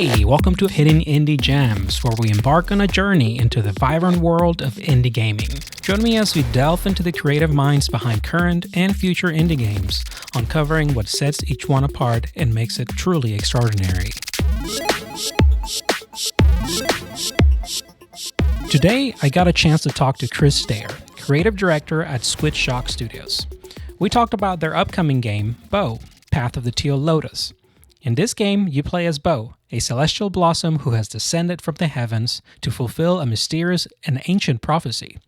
Hey, welcome to Hidden Indie Gems, where we embark on a journey into the vibrant world of indie gaming. Join me as we delve into the creative minds behind current and future indie games, uncovering what sets each one apart and makes it truly extraordinary. Today, I got a chance to talk to Chris Stair, creative director at Squid Shock Studios. We talked about their upcoming game, Bo, Path of the Teal Lotus. In this game, you play as Bo, a celestial blossom who has descended from the heavens to fulfill a mysterious and ancient prophecy.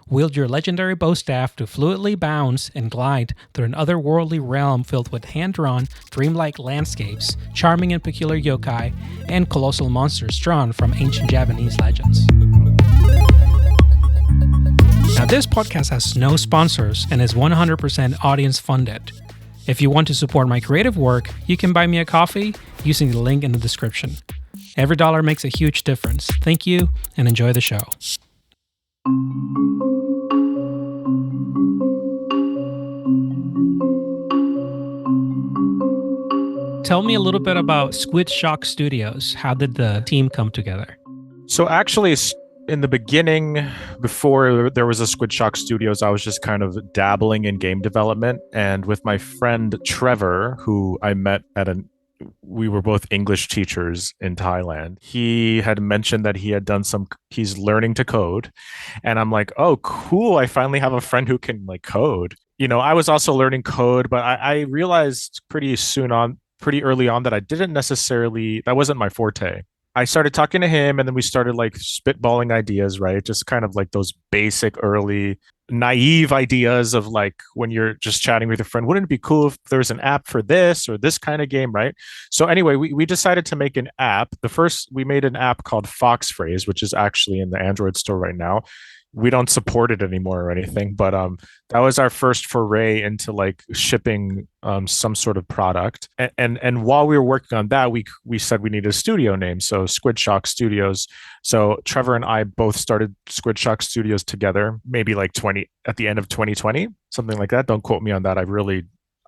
Wield your legendary bow staff to fluidly bounce and glide through an otherworldly realm filled with hand-drawn, dreamlike landscapes, charming and peculiar yokai, and colossal monsters drawn from ancient Japanese legends. Now, this podcast has no sponsors and is 100% audience-funded. If you want to support my creative work, you can buy me a coffee using the link in the description. Every dollar makes a huge difference. Thank you, and enjoy the show. Tell me a little bit about Squid Shock Studios. How did the team come together? So actually, in the beginning, before there was a Squid Shock Studios, I was just kind of dabbling in game development. And with my friend Trevor, who I met we were both English teachers in Thailand. He had mentioned that he had done he's learning to code. And I'm like, oh, cool. I finally have a friend who can code. I was also learning code, but I realized pretty early on that that wasn't my forte. I started talking to him, and then we started spitballing ideas, right? Just kind of those basic early naive ideas of when you're just chatting with a friend, wouldn't it be cool if there was an app for this or this kind of game, right? So anyway, we decided to make an app. We made an app called Foxphrase, which is actually in the Android store right now. We don't support it anymore or anything, but that was our first foray into shipping some sort of product. And while we were working on that, we said we needed a studio name, so Squid Shock Studios. So Trevor and I both started Squid Shock Studios together, maybe at the end of 2020, something like that. Don't quote me on that.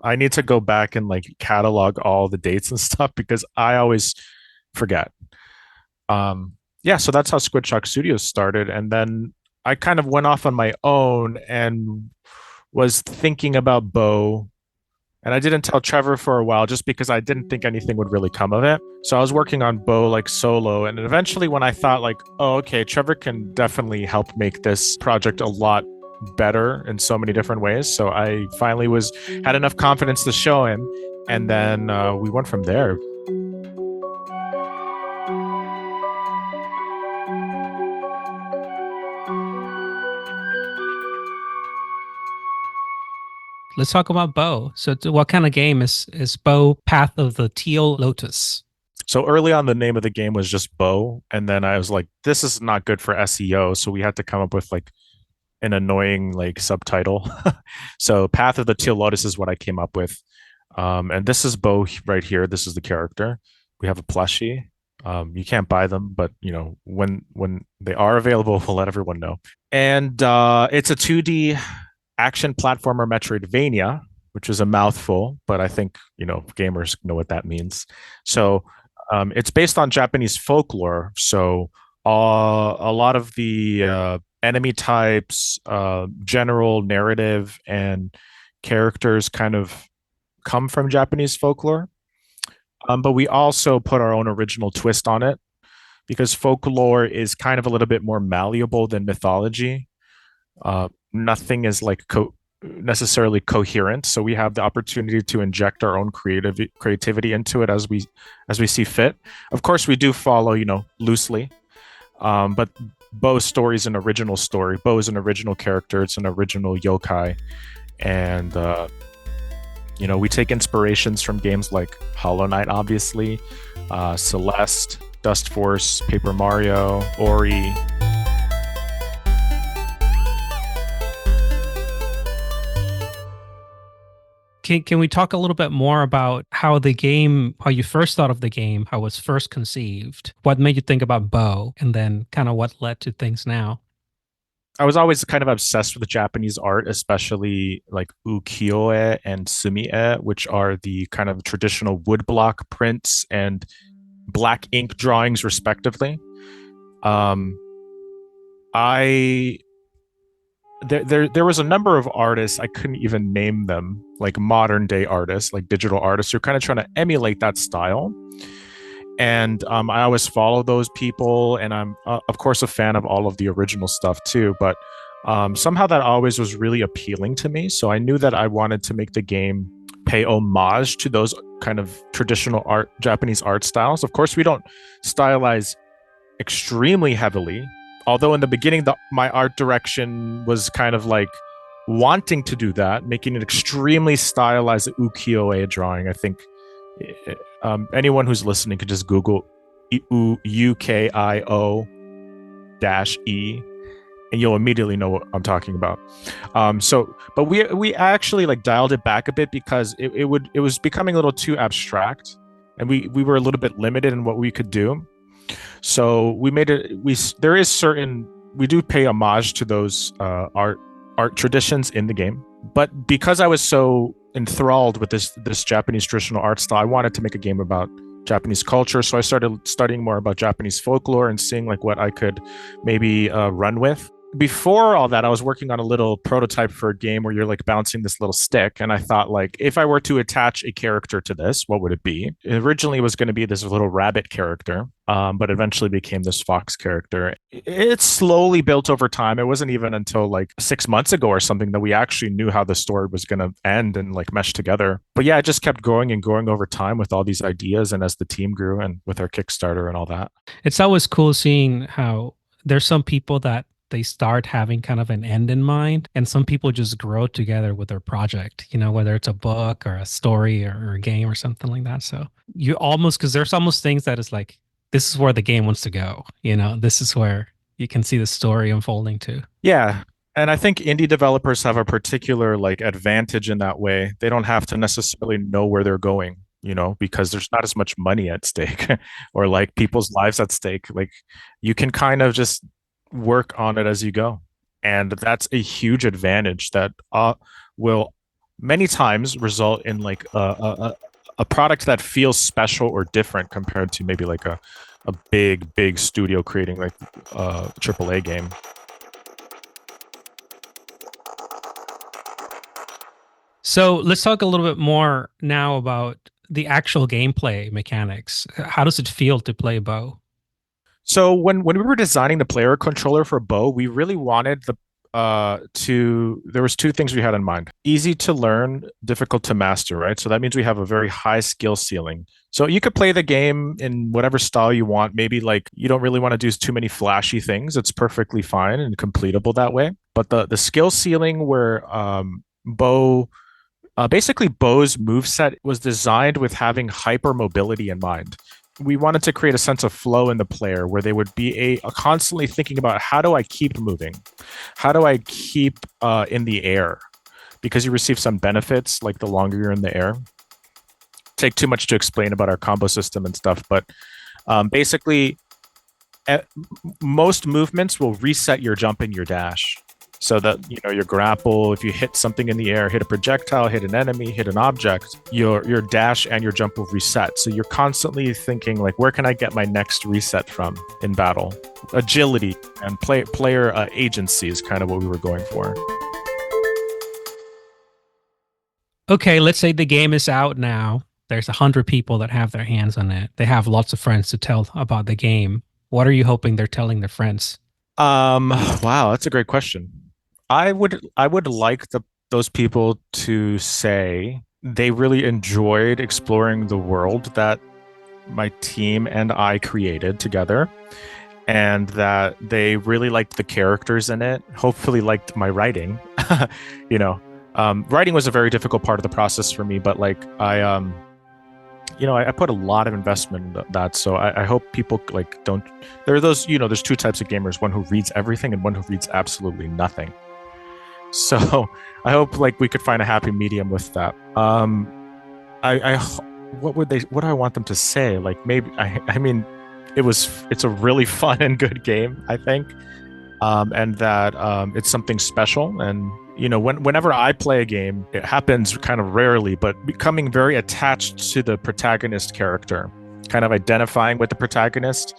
I need to go back and catalog all the dates and stuff because I always forget. So that's how Squid Shock Studios started, and then I kind of went off on my own and was thinking about Bo. And I didn't tell Trevor for a while just because I didn't think anything would really come of it. So I was working on Bo solo. And eventually when I thought oh, okay, Trevor can definitely help make this project a lot better in so many different ways. So I finally had enough confidence to show him. And then we went from there. Let's talk about Bo. So what kind of game is Bo, Path of the Teal Lotus? So early on, the name of the game was just Bo. And then I was like, this is not good for SEO. So we had to come up with an annoying subtitle. So Path of the Teal Lotus is what I came up with. And this is Bo right here. This is the character. We have a plushie. You can't buy them, but when they are available, we'll let everyone know. And it's a 2D action platformer Metroidvania, which is a mouthful, but I think gamers know what that means. So it's based on Japanese folklore. So a lot of the enemy types, general narrative, and characters kind of come from Japanese folklore. But we also put our own original twist on it because folklore is kind of a little bit more malleable than mythology. Nothing is necessarily coherent, so we have the opportunity to inject our own creativity into it as we see fit. Of course, we do follow loosely, but Bo's story is an original story. Bo is an original character. It's an original yokai, and we take inspirations from games like Hollow Knight, obviously, Celeste, Dust Force, Paper Mario, Ori. Can we talk a little bit more about how you first thought of the game, how it was first conceived? What made you think about Bo, and then kind of what led to things now? I was always kind of obsessed with Japanese art, especially ukiyo-e and sumi-e, which are the kind of traditional woodblock prints and black ink drawings respectively. um I there was a number of artists, I couldn't even name them, like modern day artists, like digital artists, who are kind of trying to emulate that style. And I always follow those people, and I'm of course a fan of all of the original stuff too. But somehow that always was really appealing to me. So I knew that I wanted to make the game pay homage to those kind of traditional art, Japanese art styles. Of course, we don't stylize extremely heavily. Although in the beginning, my art direction was kind of like wanting to do that, making an extremely stylized ukiyo-e drawing. I think anyone who's listening could just Google UKIO dash E, and you'll immediately know what I'm talking about. But we actually like dialed it back a bit because it was becoming a little too abstract, and we were a little bit limited in what we could do. So we made it. We do pay homage to those art traditions in the game, but because I was so enthralled with this Japanese traditional art style, I wanted to make a game about Japanese culture. So I started studying more about Japanese folklore and seeing like what I could maybe run with. Before all that, I was working on a little prototype for a game where you're like bouncing this little stick. And I thought, like, if I were to attach a character to this, what would it be? It originally was going to be this little rabbit character, but eventually became this fox character. It slowly built over time. It wasn't even until like 6 months ago or something that we actually knew how the story was going to end and like mesh together. But yeah, it just kept growing and growing over time with all these ideas, and as the team grew and with our Kickstarter and all that. It's always cool seeing how there's some people that they start having kind of an end in mind, and some people just grow together with their project, whether it's a book or a story or a game or something like that. So you almost, because there's almost things that is like, this is where the game wants to go, this is where you can see the story unfolding to. Yeah. And I think indie developers have a particular like advantage in that way. They don't have to necessarily know where they're going, because there's not as much money at stake or like people's lives at stake. Like you can kind of just work on it as you go, and that's a huge advantage that will many times result in like a product that feels special or different compared to maybe like a big studio creating like a AAA game. So let's talk a little bit more now about the actual gameplay mechanics. How does it feel to play Bow? So when we were designing the player controller for Bow, we really wanted there was two things we had in mind: easy to learn, difficult to master, right? So that means we have a very high skill ceiling. So you could play the game in whatever style you want. Maybe like you don't really want to do too many flashy things. It's perfectly fine and completable that way. But the skill ceiling where Bow basically Bow's moveset was designed with having hyper mobility in mind. We wanted to create a sense of flow in the player where they would be constantly thinking about, how do I keep moving? How do I keep in the air? Because you receive some benefits like the longer you're in the air. Take too much to explain about our combo system and stuff, but basically most movements will reset your jump and your dash. So that, your grapple, if you hit something in the air, hit a projectile, hit an enemy, hit an object, your dash and your jump will reset. So you're constantly thinking like, where can I get my next reset from in battle? Agility and player agency is kind of what we were going for. Okay, let's say the game is out now. There's 100 people that have their hands on it. They have lots of friends to tell about the game. What are you hoping they're telling their friends? Wow, that's a great question. I would like those people to say they really enjoyed exploring the world that my team and I created together, and that they really liked the characters in it. Hopefully liked my writing. Writing was a very difficult part of the process for me, but like I put a lot of investment in that. So I hope people like don't. There are those, there's two types of gamers: one who reads everything and one who reads absolutely nothing. So I hope like we could find a happy medium with that. What do I want them to say? Like maybe I mean, it's a really fun and good game, I think, and that it's something special. And whenever I play a game, it happens kind of rarely, but becoming very attached to the protagonist character kind of identifying with the protagonist,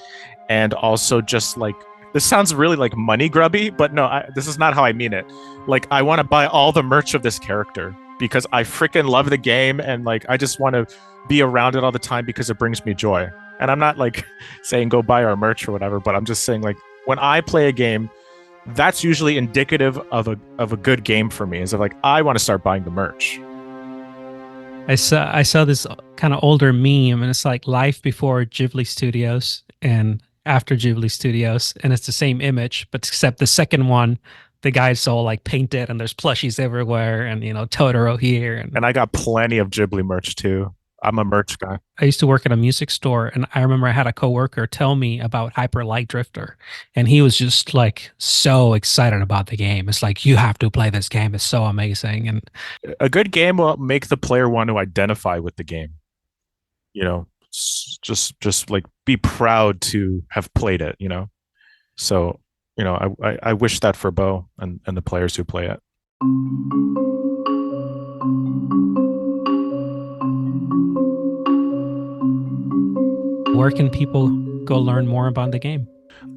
and also just like, this sounds really like money grubby, but no, this is not how I mean it. Like, I want to buy all the merch of this character because I freaking love the game, and like I just want to be around it all the time because it brings me joy. And I'm not like saying go buy our merch or whatever, but I'm just saying, like, when I play a game, that's usually indicative of a good game for me. Is like, I want to start buying the merch. I saw this kind of older meme, and it's like life before Ghibli Studios and after Ghibli Studios, and it's the same image, but except the second one, the guy's all like painted and there's plushies everywhere, and Totoro here. And I got plenty of Ghibli merch too. I'm a merch guy. I used to work at a music store, and I remember I had a coworker tell me about Hyper Light Drifter, and he was just like so excited about the game. It's like, you have to play this game. It's so amazing. And a good game will make the player want to identify with the game. Just like be proud to have played it. So I wish that for Bo and the players who play it. Where can people go learn more about the game?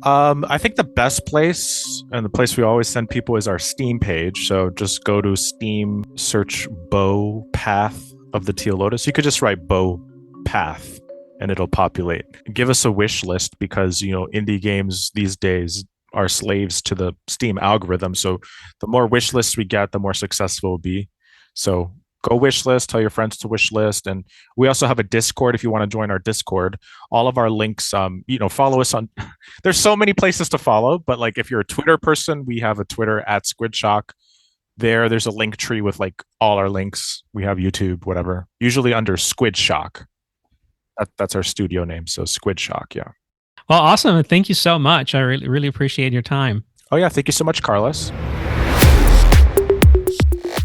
I think the best place, and the place we always send people, is our Steam page. So just go to Steam, search Bo Path of the Teal Lotus. You could just write Bo Path and it'll populate. Give us a wish list, because indie games these days are slaves to the Steam algorithm. So the more wish lists we get, the more successful we'll be. So go wish list, tell your friends to wish list. And we also have a Discord if you want to join our Discord. All of our links, follow us on, there's so many places to follow, but like if you're a Twitter person, we have a Twitter at Squid Shock. There's a link tree with like all our links. We have YouTube, whatever, usually under Squid Shock. That's our studio name. So Squid Shock. Yeah. Well, awesome. Thank you so much. I really, really appreciate your time. Oh yeah. Thank you so much, Carlos.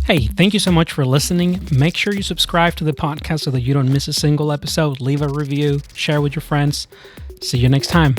Hey, thank you so much for listening. Make sure you subscribe to the podcast so that you don't miss a single episode. Leave a review, share with your friends. See you next time.